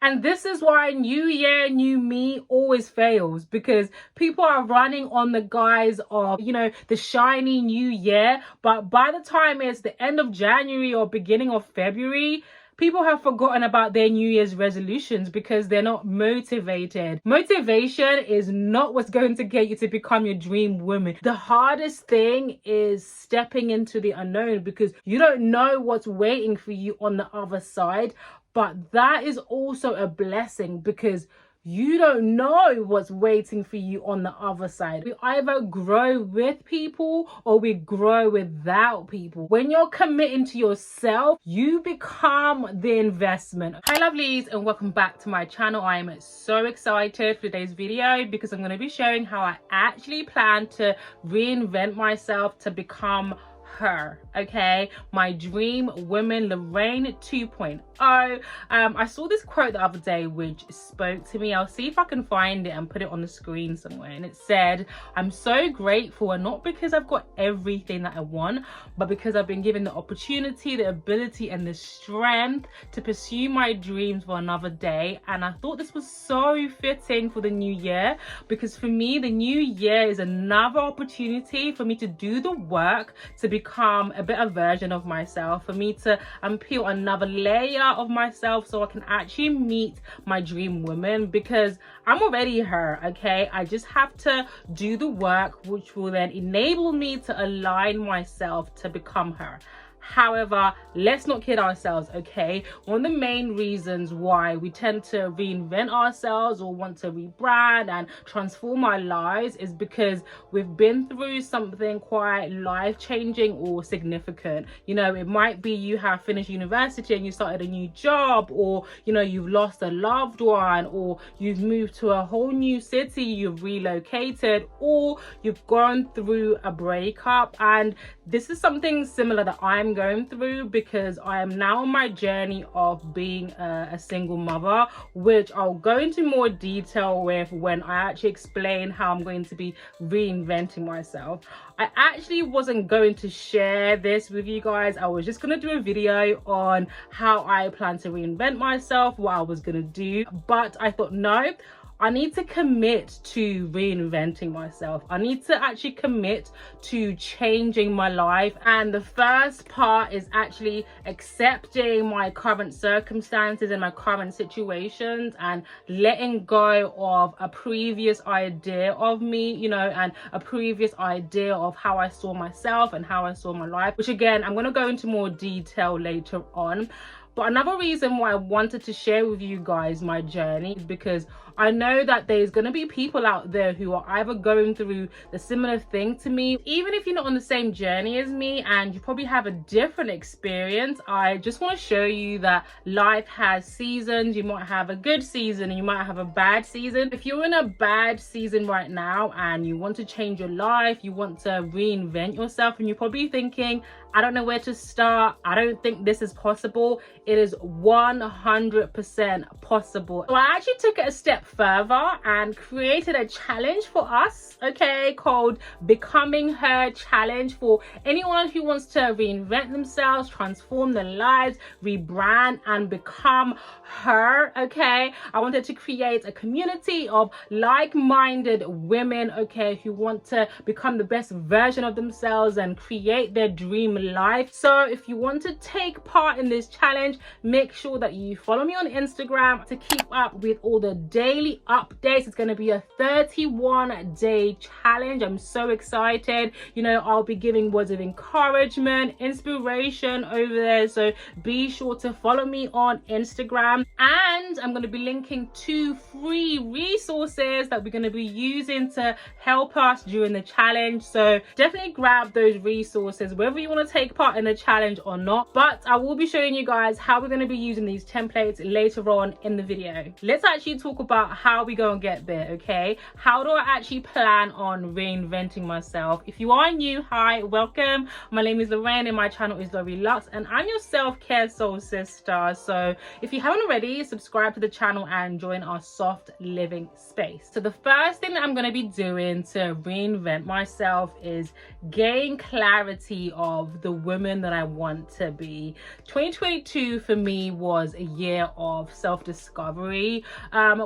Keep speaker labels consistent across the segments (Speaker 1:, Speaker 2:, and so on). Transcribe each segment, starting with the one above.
Speaker 1: And this is why new year, new me always fails, because people are running on the guise of, the shiny new year. But by the time it's the end of January or beginning of February, people have forgotten about their New Year's resolutions because they're not motivated. Motivation is not what's going to get you to become your dream woman. The hardest thing is stepping into the unknown, because you don't know what's waiting for you on the other side. But that is also a blessing, because you don't know what's waiting for you on the other side. We either grow with people or we grow without people. When you're committing to yourself, you become the investment. Hi lovelies, and welcome back to my channel. I am so excited for today's video because I'm going to be showing how I actually plan to reinvent myself to become her, okay, my dream woman, Lorraine 2.0. I saw this quote the other day which spoke to me. I'll see if I can find it and put it on the screen somewhere, and it said, I'm so grateful, and not because I've got everything that I want, but because I've been given the opportunity, the ability and the strength to pursue my dreams for another day. And I thought this was so fitting for the new year, because for me the new year is another opportunity for me to do the work to become a better version of myself, for me to peel another layer of myself so I can actually meet my dream woman, because I'm already her, okay? I just have to do the work, which will then enable me to align myself to become her. However, let's not kid ourselves, okay? One of the main reasons why we tend to reinvent ourselves or want to rebrand and transform our lives is because we've been through something quite life-changing or significant. It might be you have finished university and you started a new job, or you've lost a loved one, or you've moved to a whole new city, you've relocated, or you've gone through a breakup. And this is something similar that I'm going through, because I am now on my journey of being a single mother, which I'll go into more detail with when I actually explain how I'm going to be reinventing myself. I actually wasn't going to share this with you guys. I was just going to do a video on how I plan to reinvent myself, what I was going to do, but I thought, no, I need to commit to reinventing myself. I need to actually commit to changing my life. And the first part is actually accepting my current circumstances and my current situations, and letting go of a previous idea of me, and a previous idea of how I saw myself and how I saw my life, which again, I'm going to go into more detail later on. But another reason why I wanted to share with you guys my journey is because I know that there's going to be people out there who are either going through the similar thing to me. Even if you're not on the same journey as me and you probably have a different experience, I just want to show you that life has seasons. You might have a good season and you might have a bad season. If you're in a bad season right now and you want to change your life, you want to reinvent yourself, and you're probably thinking, I don't know where to start, I don't think this is possible. It is 100% possible. So I actually took it a step further and created a challenge for us, okay, called Becoming Her Challenge, for anyone who wants to reinvent themselves, transform their lives, rebrand and become her, okay? I wanted to create a community of like-minded women, okay, who want to become the best version of themselves and create their dream life. So if you want to take part in this challenge, make sure that you follow me on Instagram to keep up with all the daily updates. It's going to be a 31-day challenge. I'm so excited. I'll be giving words of encouragement, inspiration over there, so be sure to follow me on Instagram. And I'm going to be linking 2 free resources that we're going to be using to help us during the challenge. So definitely grab those resources, whether you want to take part in the challenge or not. But I will be showing you guys how we're going to be using these templates later on in the video. Let's actually talk about how we go and get there, okay? How do I actually plan on reinventing myself? If you are new, hi, welcome. My name is Lorraine and my channel is Lori Lux, and I'm your self-care soul sister. So if you haven't already, subscribe to the channel and join our soft living space. So the first thing that I'm going to be doing to reinvent myself is gain clarity of of the woman that I want to be. 2022 for me was a year of self-discovery.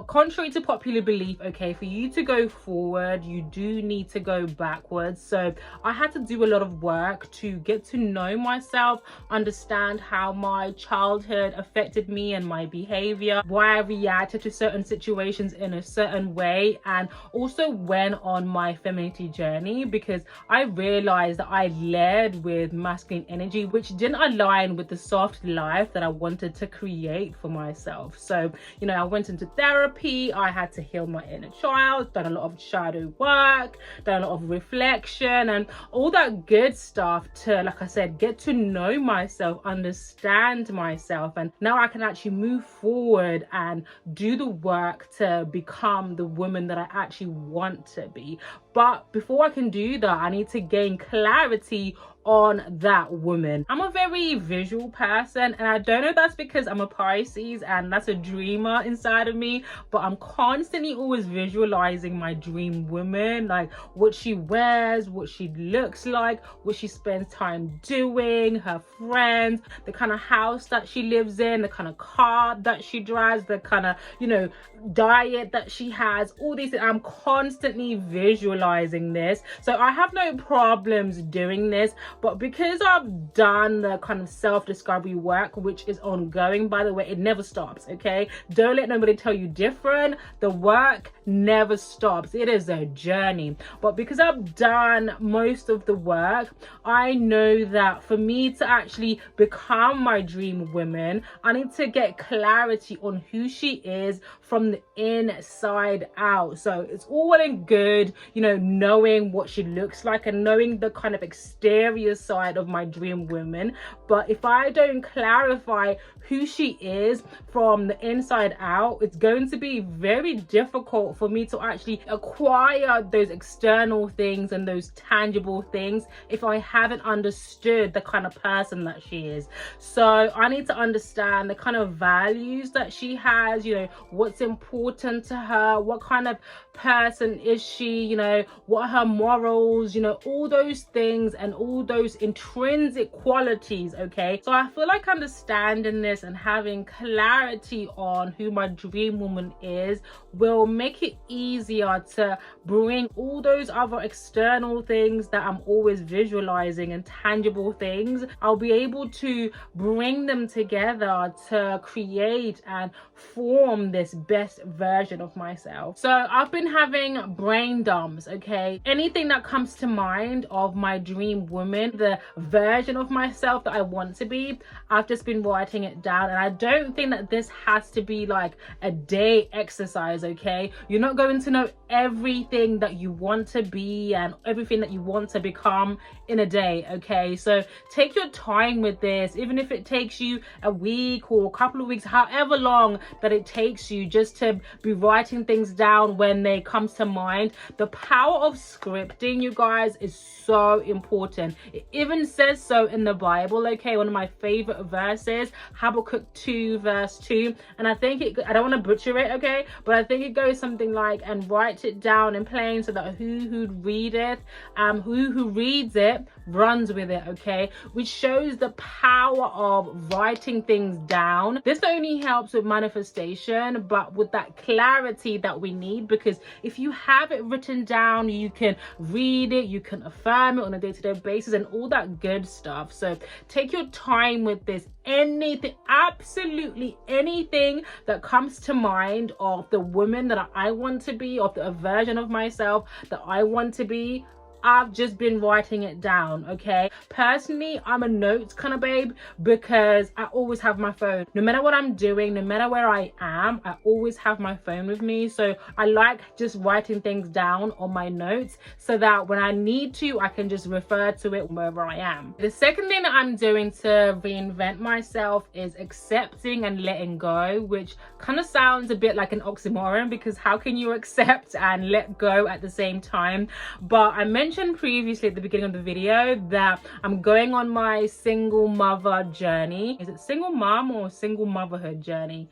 Speaker 1: Contrary to popular belief, okay, for you to go forward, you do need to go backwards. So I had to do a lot of work to get to know myself, understand how my childhood affected me and my behavior, why I reacted to certain situations in a certain way, and also went on my femininity journey because I realized that I led with masculine energy, which didn't align with the soft life that I wanted to create for myself. So, you know, I went into therapy, I had to heal my inner child, done a lot of shadow work, done a lot of reflection and all that good stuff to, like I said, get to know myself, understand myself, and now I can actually move forward and do the work to become the woman that I actually want to be. But before I can do that, I need to gain clarity on that woman. I'm a very visual person, and I don't know if that's because I'm a Pisces and that's a dreamer inside of me, but I'm constantly always visualizing my dream woman, like what she wears, what she looks like, what she spends time doing, her friends, the kind of house that she lives in, the kind of car that she drives, the kind of, you know, diet that she has, all these things. I'm constantly visualizing this, so I have no problems doing this. But because I've done the kind of self-discovery work, which is ongoing, by the way, it never stops, okay? Don't let nobody tell you different. The work never stops. It is a journey. But because I've done most of the work, I know that for me to actually become my dream woman, I need to get clarity on who she is from the inside out. So it's all well and good, you know, knowing what she looks like and knowing the kind of exterior side of my dream woman, but if I don't clarify who she is from the inside out, it's going to be very difficult for me to actually acquire those external things and those tangible things if I haven't understood the kind of person that she is. So I need to understand the kind of values that she has, you know, what's important to her, what kind of person is she, you know, what are her morals, you know, all those things and all those intrinsic qualities, okay? So I feel like understanding this and having clarity on who my dream woman is will make it easier to bring all those other external things that I'm always visualizing and tangible things. I'll be able to bring them together to create and form this best version of myself. So I've been having brain dumps, okay? Anything that comes to mind of my dream woman, the version of myself that I want to be, I've just been writing it down. And I don't think that this has to be like a day exercise, okay? You're not going to know everything that you want to be and everything that you want to become in a day, okay? So take your time with this, even if it takes you a week or a couple of weeks, however long that it takes you, just to be writing things down when they come to mind. The power of scripting, you guys, is so important. It even says so in the Bible, okay? One of my favorite verses, Habakkuk 2 verse 2, and I think it, I don't want to butcher it, okay, but I think it goes something like, and write it down in plain so that who readeth, who reads it runs with it, okay? Which shows the power of writing things down. This not only helps with manifestation, but with that clarity that we need, because if you have it written down, you can read it, you can affirm it on a day-to-day basis and all that good stuff. So take your time with this. Anything, absolutely anything that comes to mind of the woman that I want to be, of the version of myself that I want to be, I've just been writing it down, okay? Personally, I'm a notes kind of babe because I always have my phone. No matter what I'm doing, no matter where I am, I always have my phone with me. So I like just writing things down on my notes so that when I need to, I can just refer to it wherever I am. The second thing that I'm doing to reinvent myself is accepting and letting go, which kind of sounds a bit like an oxymoron because how can you accept and let go at the same time? But I mentioned previously at the beginning of the video that I'm going on my single mother journey. Is it single mom or single motherhood journey?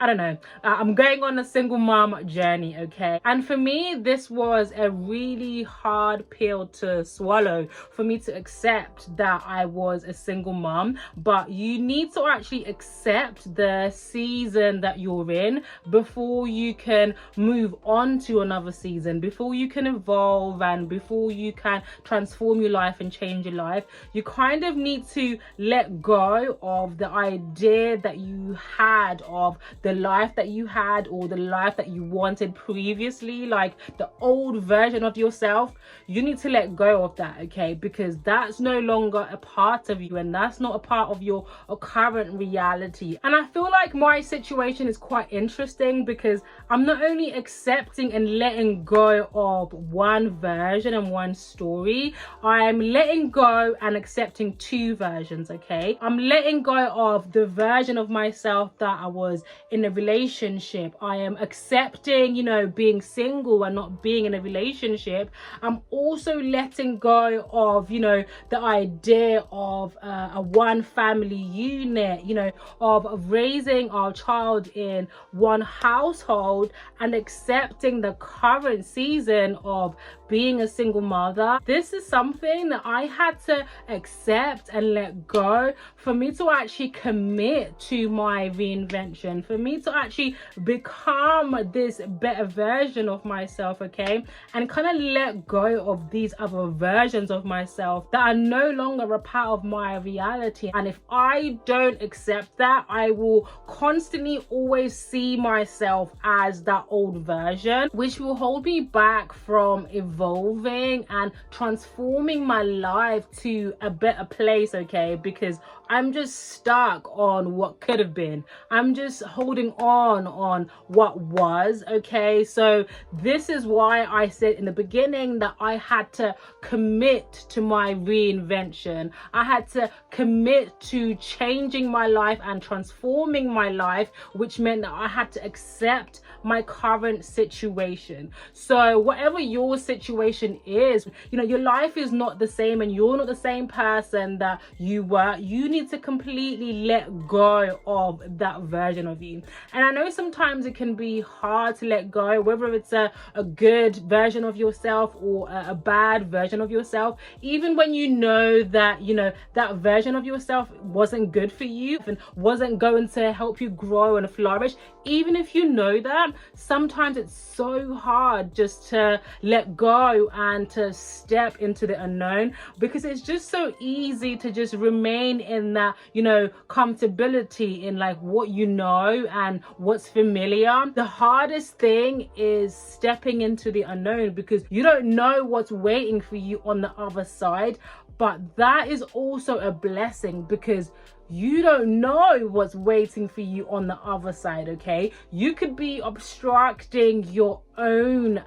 Speaker 1: I don't know, I'm going on a single mom journey, okay? And for me, this was a really hard pill to swallow, for me to accept that I was a single mom. But you need to actually accept the season that you're in before you can move on to another season, before you can evolve, and before you can transform your life and change your life. You kind of need to let go of the idea that you had of the life that you had, or the life that you wanted previously, like the old version of yourself. You need to let go of that, okay? Because that's no longer a part of you, and that's not a part of your current reality. And I feel like my situation is quite interesting because I'm not only accepting and letting go of one version and one story, I'm letting go and accepting two versions, okay? I'm letting go of the version of myself that I was in a relationship. I am accepting, you know, being single and not being in a relationship. I'm also letting go of, you know, the idea of a one family unit, you know, of raising our child in one household, and accepting the current season of being a single mother. This is something that I had to accept and let go for me to actually commit to my reinvention, for me to actually become this better version of myself, okay? And kind of let go of these other versions of myself that are no longer a part of my reality. And if I don't accept that, I will constantly always see myself as that old version, which will hold me back from evolving and transforming my life to a better place, okay? Because I'm just stuck on what could have been. I'm just holding on what was, okay? So this is why I said in the beginning that I had to commit to my reinvention. I had to commit to changing my life and transforming my life, which meant that I had to accept my current situation. So whatever your situation is, you know, your life is not the same, and you're not the same person that you were. You need to completely let go of that version of you. And I know sometimes it can be hard to let go, whether it's a good version of yourself or a bad version of yourself, even when you know that, you know, that version of yourself wasn't good for you and wasn't going to help you grow and flourish. Even if you know that, sometimes it's so hard just to let go and to step into the unknown, because it's just so easy to just remain in that, you know, comfortability in like what you know and what's familiar. The hardest thing is stepping into the unknown, because you don't know what's waiting for you on the other side. But that is also a blessing, because you don't know what's waiting for you on the other side, okay? You could be obstructing your own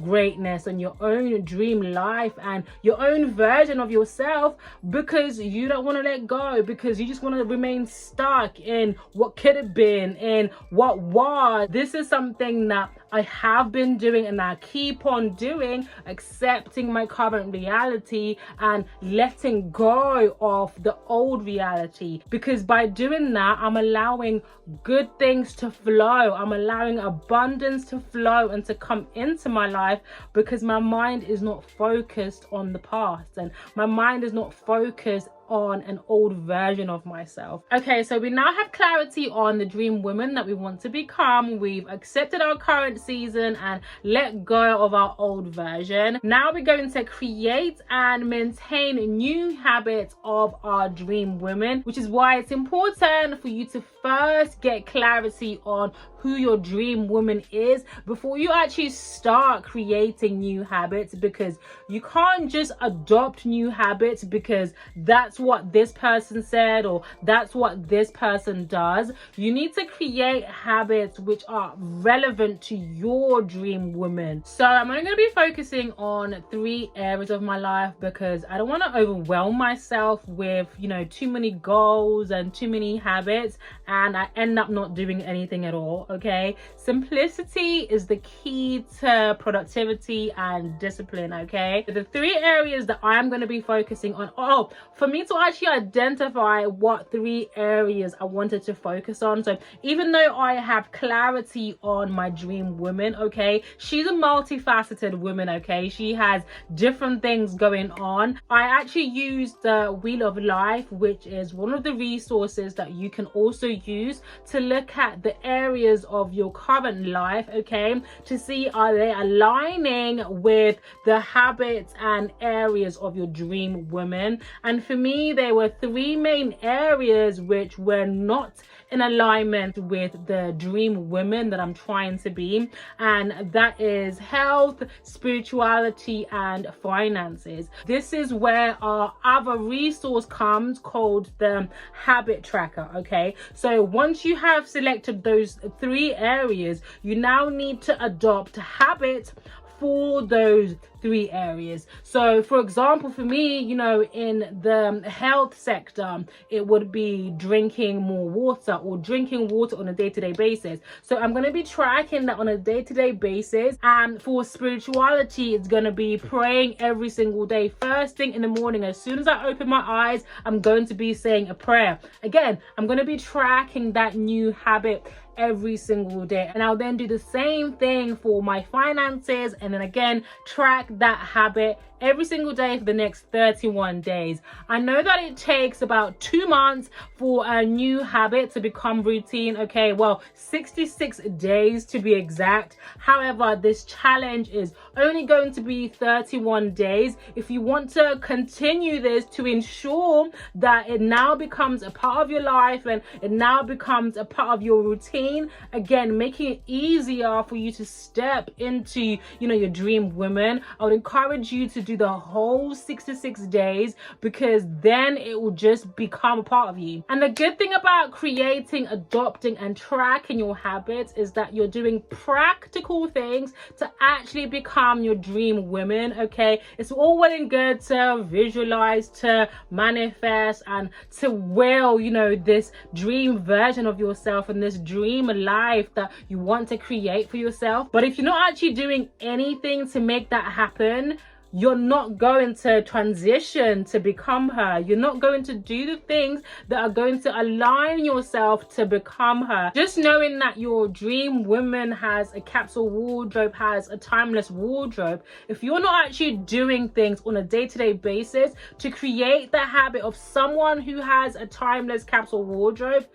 Speaker 1: greatness and your own dream life and your own version of yourself because you don't want to let go, because you just want to remain stuck in what could have been, in what was. This is something that I have been doing and I keep on doing, accepting my current reality and letting go of the old reality, because by doing that, I'm allowing good things to flow. I'm allowing abundance to flow and to come into my life, because my mind is not focused on the past and my mind is not focused on an old version of myself. Okay, so we now have clarity on the dream woman that we want to become. We've accepted our current season and let go of our old version. Now we're going to create and maintain new habits of our dream women, which is why it's important for you to first get clarity on who your dream woman is before you actually start creating new habits, because you can't just adopt new habits because that's what this person said or that's what this person does. You need to create habits which are relevant to your dream woman. So I'm only going to be focusing on 3 areas of my life, because I don't want to overwhelm myself with, you know, too many goals and too many habits and I end up not doing anything at all. okay? Simplicity is the key to productivity and discipline, okay? The 3 areas that I'm going to be focusing on, for me to actually identify what 3 areas I wanted to focus on. So even though I have clarity on my dream woman, okay, she's a multifaceted woman, okay? She has different things going on. I actually used the Wheel of Life, which is one of the resources that you can also use to look at the areas of your current life, okay, to see are they aligning with the habits and areas of your dream woman. And for me, there were 3 main areas which were not in alignment with the dream woman that I'm trying to be, and that is health, spirituality, and finances. This is where our other resource comes, called the habit tracker, okay? So once you have selected those 3 areas, you now need to adopt habits for those 3 areas. So for example, for me, you know, in the health sector, it would be drinking more water, or drinking water on a day-to-day basis. So I'm going to be tracking that on a day-to-day basis. And for spirituality, it's going to be praying every single day. First thing in the morning, as soon as I open my eyes, I'm going to be saying a prayer. Again, I'm going to be tracking that new habit every single day, and I'll then do the same thing for my finances, and then again track that habit every single day for the next 31 days. I know that it takes about 2 months for a new habit to become routine, okay? Well, 66 days to be exact. However, this challenge is only going to be 31 days. If you want to continue this to ensure that it now becomes a part of your life and it now becomes a part of your routine, again, making it easier for you to step into, you know, your dream woman, I would encourage you to do the whole 66 days, because then it will just become a part of you. And the good thing about creating, adopting, and tracking your habits is that you're doing practical things to actually become your dream woman, okay? It's all well and good to visualize, to manifest, and to will, you know, this dream version of yourself and this dream life that you want to create for yourself. But if you're not actually doing anything to make that happen, you're not going to transition to become her. You're not going to do the things that are going to align yourself to become her. Just knowing that your dream woman has a capsule wardrobe, has a timeless wardrobe, if you're not actually doing things on a day-to-day basis to create the habit of someone who has a timeless capsule wardrobe,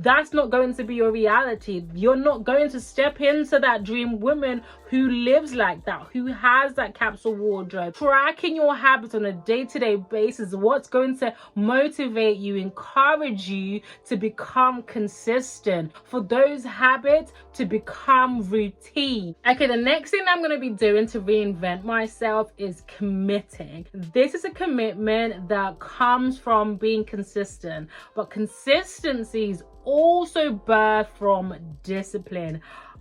Speaker 1: that's not going to be your reality. You're not going to step into that dream woman who lives like that, who has that capsule wardrobe. Tracking your habits on a day-to-day basis is what's going to motivate you, encourage you to become consistent, for those habits to become routine. Okay, the next thing I'm going to be doing to reinvent myself is committing. This is a commitment that comes from being consistent, but consistency is also birthed from discipline.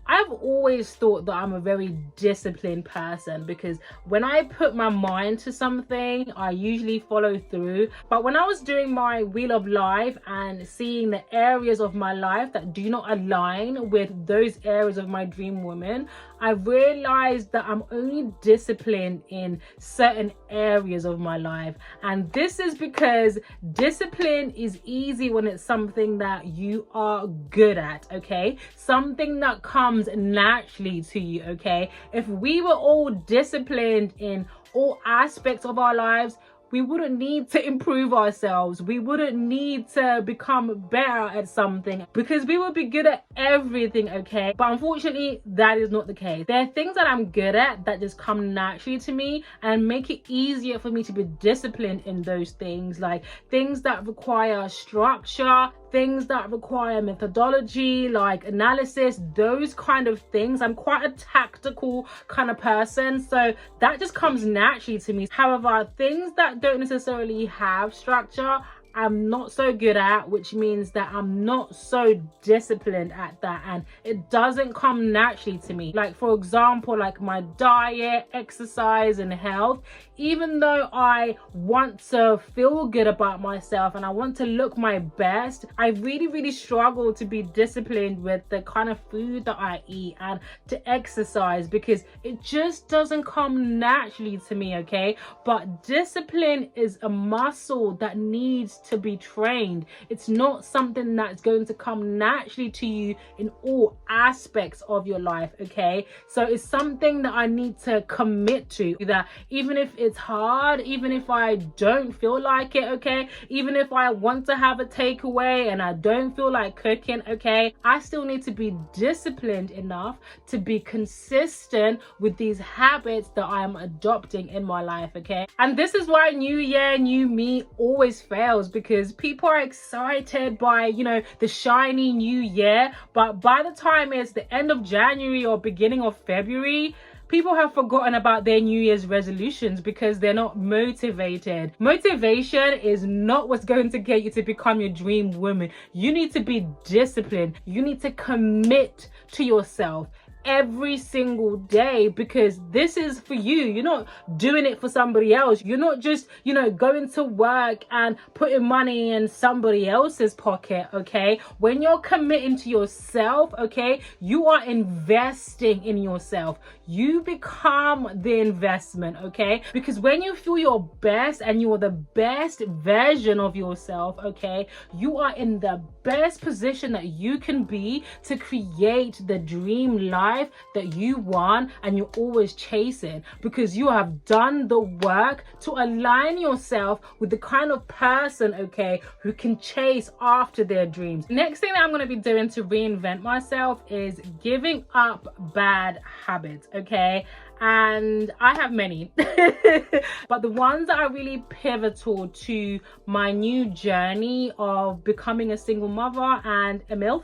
Speaker 1: I've always thought that I'm a very disciplined person, because when I put my mind to something, I usually follow through. But when I was doing my Wheel of Life and seeing the areas of my life that do not align with those areas of my dream woman, I realized that I'm only disciplined in certain areas of my life. And this is because discipline is easy when it's something that you are good at, okay? Something that comes naturally to you, okay? If we were all disciplined in all aspects of our lives, we wouldn't need to improve ourselves. We wouldn't need to become better at something, because we would be good at everything, okay? But unfortunately, that is not the case. There are things that I'm good at that just come naturally to me and make it easier for me to be disciplined in those things, like things that require structure, things that require methodology, like analysis, those kind of things. I'm quite a tactical kind of person, so that just comes naturally to me. However, things that don't necessarily have structure, I'm not so good at, which means that I'm not so disciplined at that, and it doesn't come naturally to me. Like, for example, like my diet, exercise, and health, even though I want to feel good about myself and I want to look my best, I really struggle to be disciplined with the kind of food that I eat and to exercise, because it just doesn't come naturally to me, okay? But discipline is a muscle that needs to be trained. It's not something that's going to come naturally to you in all aspects of your life, okay? So it's something that I need to commit to, that even if it's hard, even if I don't feel like it, okay, even if I want to have a takeaway and I don't feel like cooking, okay, I still need to be disciplined enough to be consistent with these habits that I'm adopting in my life, okay? And this is why new year, new me always fails, because people are excited by, you know, the shiny new year, but by the time it's the end of January or beginning of February, people have forgotten about their New Year's resolutions because they're not motivated. Motivation is not what's going to get you to become your dream woman. You need to be disciplined. You need to commit to yourself every single day, because this is for you. You're not doing it for somebody else. You're not just, you know, going to work and putting money in somebody else's pocket, okay? When you're committing to yourself, okay, you are investing in yourself. You become the investment, okay? Because when you feel your best and you are the best version of yourself, okay, you are in the best position that you can be to create the dream life that you want and you're always chasing, because you have done the work to align yourself with the kind of person, okay, who can chase after their dreams. Next thing that I'm going to be doing to reinvent myself is giving up bad habits, okay? And I have many but the ones that are really pivotal to my new journey of becoming a single mother and a MILF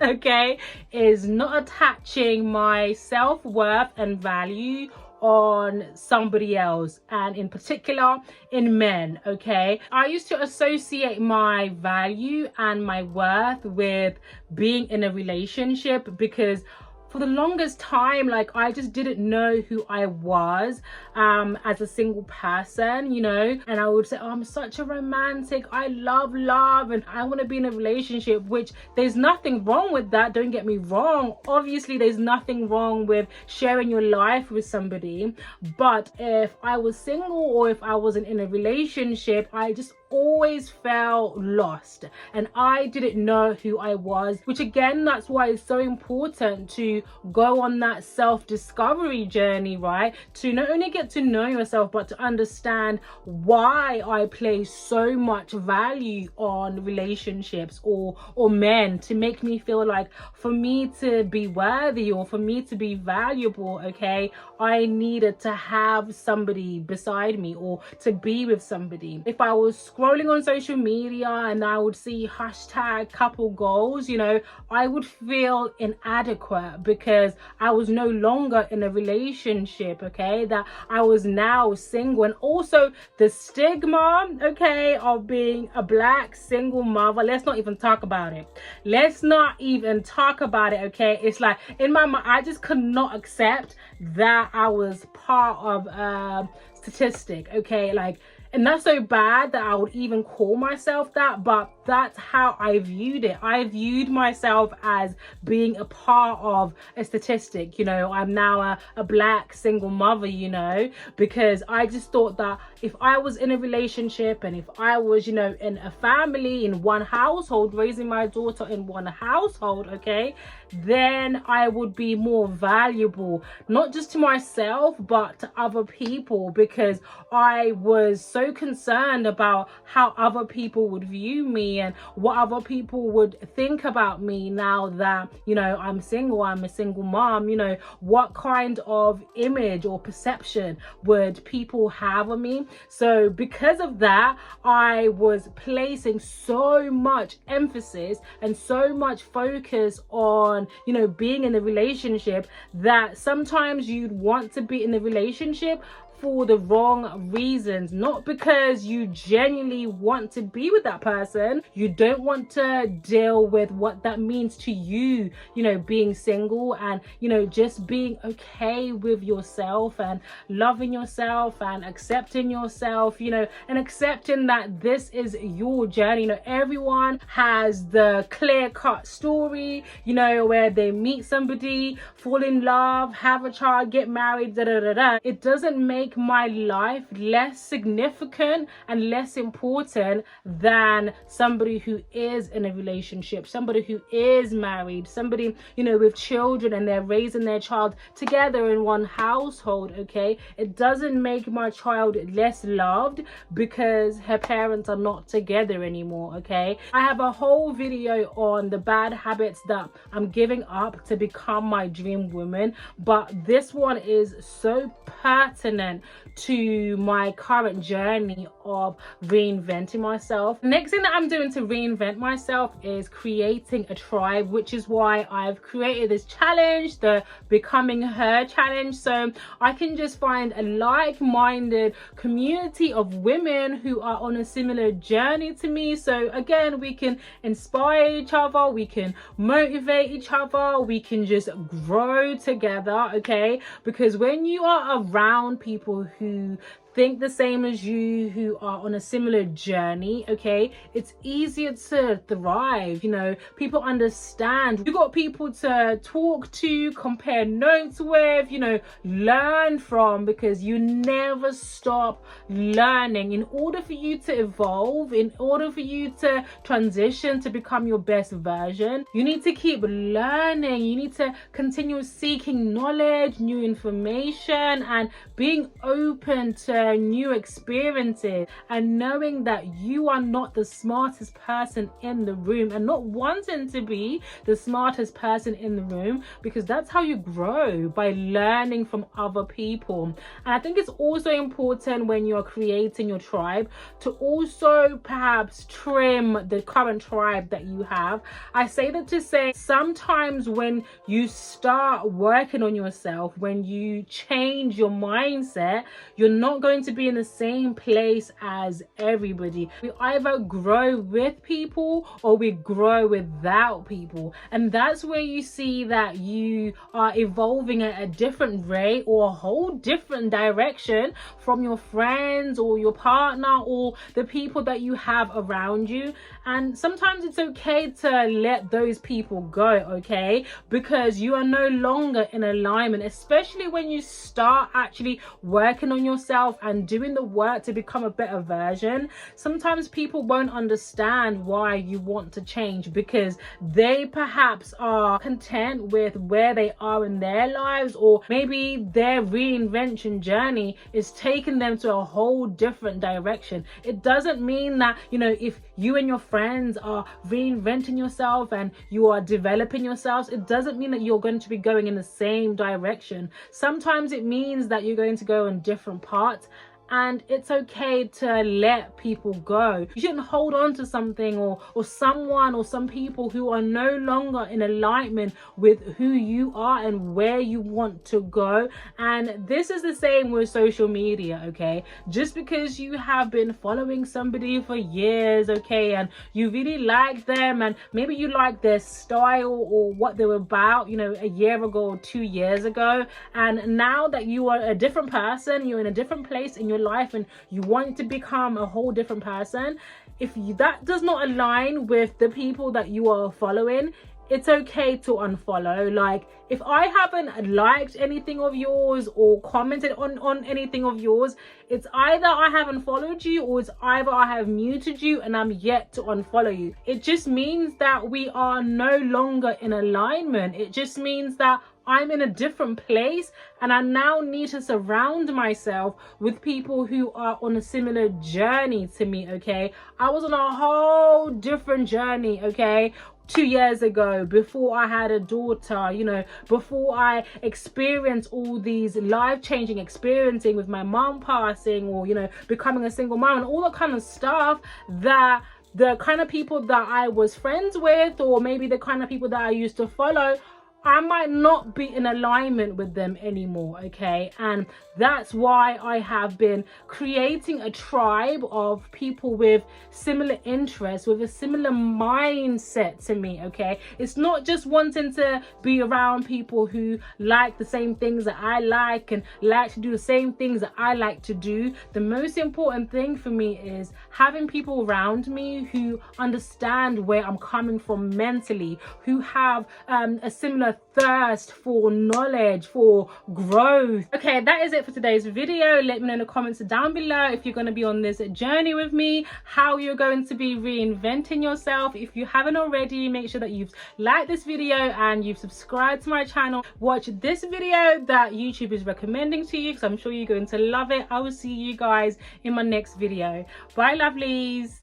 Speaker 1: okay, is not attaching my self-worth and value on somebody else, and in particular in men, okay? I used to associate my value and my worth with being in a relationship, because for the longest time, like, I just didn't know who I was as a single person, you know, and I would say, oh, I'm such a romantic, I love love and I want to be in a relationship, which there's nothing wrong with that, don't get me wrong. Obviously there's nothing wrong with sharing your life with somebody, but if I was single or if I wasn't in a relationship, I just always felt lost and I didn't know who I was, which again, that's why it's so important to go on that self-discovery journey, right? To not only get to know yourself, but to understand why I place so much value on relationships or men, to make me feel like for me to be worthy or for me to be valuable, okay, I needed to have somebody beside me or to be with somebody. If I was scrolling on social media and I would see hashtag couple goals, you know, I would feel inadequate because I was no longer in a relationship, okay, that I was now single. And also the stigma, okay, of being a Black single mother, let's not even talk about it. Let's not even talk about it, okay? It's like in my mind, I just could not accept that I was part of a statistic, okay? Like, and that's so bad that I would even call myself that, but that's how I viewed it. I viewed myself as being a part of a statistic, you know. I'm now a Black single mother, you know, because I just thought that if I was in a relationship and if I was, you know, in a family, in one household, raising my daughter in one household, okay, then I would be more valuable, not just to myself, but to other people, because I was so concerned about how other people would view me and what other people would think about me now that, you know, I'm single, I'm a single mom. You know, what kind of image or perception would people have of me? So because of that, I was placing so much emphasis and so much focus on, you know, being in a relationship, that sometimes you'd want to be in a relationship for the wrong reasons, not because you genuinely want to be with that person. You don't want to deal with what that means to you, you know, being single, and, you know, just being okay with yourself and loving yourself and accepting yourself, you know, and accepting that this is your journey. You know, everyone has the clear-cut story, you know, where they meet somebody, fall in love, have a child, get married, da da da da. It doesn't make my life less significant and less important than somebody who is in a relationship, somebody who is married, somebody, you know, with children, and they're raising their child together in one household. Okay, it doesn't make my child less loved because her parents are not together anymore. Okay, I have a whole video on the bad habits that I'm giving up to become my dream woman, but this one is so pertinent to my current journey of reinventing myself. Next thing that I'm doing to reinvent myself is creating a tribe, which is why I've created this challenge, the Becoming Her challenge, so I can just find a like-minded community of women who are on a similar journey to me. So again, we can inspire each other, we can motivate each other, we can just grow together. Okay, because when you are around people who think the same as you, who are on a similar journey, okay, it's easier to thrive. You know, people understand. You got people to talk to, compare notes with, you know, learn from, because you never stop learning. In order for you to evolve, in order for you to transition to become your best version, you need to keep learning. You need to continue seeking knowledge, new information, and being open to new experiences, and knowing that you are not the smartest person in the room, and not wanting to be the smartest person in the room, because that's how you grow, by learning from other people. And I think it's also important when you're creating your tribe to also perhaps trim the current tribe that you have. I say that to say, sometimes when you start working on yourself, when you change your mindset, you're not going to be in the same place as everybody. We either grow with people or we grow without people, and that's where you see that you are evolving at a different rate or a whole different direction from your friends or your partner or the people that you have around you. And sometimes it's okay to let those people go, okay, because you are no longer in alignment, especially when you start actually working on yourself and doing the work to become a better version. Sometimes people won't understand why you want to change, because they perhaps are content with where they are in their lives, or maybe their reinvention journey is taking them to a whole different direction. It doesn't mean that, you know, if you and your friends are reinventing yourself and you are developing yourselves, it doesn't mean that you're going to be going in the same direction. Sometimes it means that you're going to go in different parts, and it's okay to let people go. You shouldn't hold on to something or someone or some people who are no longer in alignment with who you are and where you want to go. And this is the same with social media, okay? Just because you have been following somebody for years, okay, and you really like them, and maybe you like their style or what they were about, you know, a year ago or 2 years ago, and now that you are a different person, you're in a different place in your life and you want to become a whole different person, if that does not align with the people that you are following, it's okay to unfollow. Like, if I haven't liked anything of yours or commented on anything of yours, it's either I haven't followed you, or it's either I have muted you and I'm yet to unfollow you. It just means that we are no longer in alignment. It just means that I'm in a different place, and I now need to surround myself with people who are on a similar journey to me, okay? I was on a whole different journey, okay? 2 years ago, before I had a daughter, you know, before I experienced all these life-changing experiencing with my mom passing, or, you know, becoming a single mom and all that kind of stuff, that the kind of people that I was friends with, or maybe the kind of people that I used to follow, I might not be in alignment with them anymore, okay? And that's why I have been creating a tribe of people with similar interests, with a similar mindset to me, okay? It's not just wanting to be around people who like the same things that I like and like to do the same things that I like to do. The most important thing for me is having people around me who understand where I'm coming from mentally, who have a similar thirst for knowledge, for growth. Okay, that is it for today's video. Let me know in the comments down below if you're going to be on this journey with me, how you're going to be reinventing yourself. If you haven't already, make sure that you've liked this video and you've subscribed to my channel. Watch this video that YouTube is recommending to you because I'm sure you're going to love it. I will see you guys in my next video. Bye, lovelies.